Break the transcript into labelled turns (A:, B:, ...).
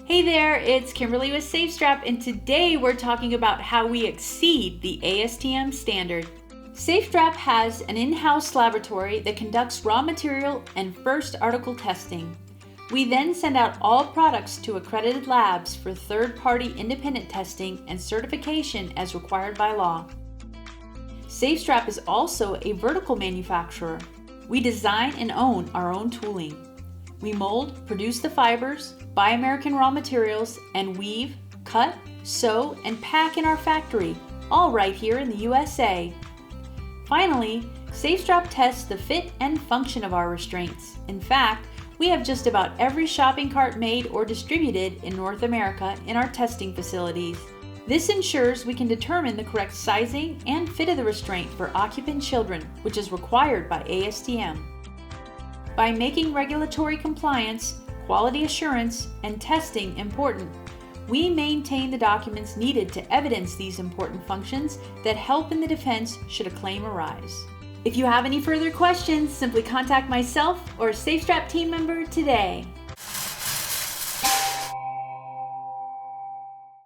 A: Hey there, it's Kimberly with SafeStrap, and today we're talking about how we exceed the ASTM standard. SafeStrap has an in-house laboratory that conducts raw material and first article testing. We then send out all products to accredited labs for third-party independent testing and certification as required by law. SafeStrap is also a vertical manufacturer. We design and own our own tooling. We mold, produce the fibers, buy American raw materials, and weave, cut, sew, and pack in our factory, all right here in the USA. Finally, SafeStrap tests the fit and function of our restraints. In fact, we have just about every shopping cart made or distributed in North America in our testing facilities. This ensures we can determine the correct sizing and fit of the restraint for occupant children, which is required by ASTM. By making regulatory compliance, quality assurance, and testing important, we maintain the documents needed to evidence these important functions that help in the defense should a claim arise. If you have any further questions, simply contact myself or a SafeStrap team member today.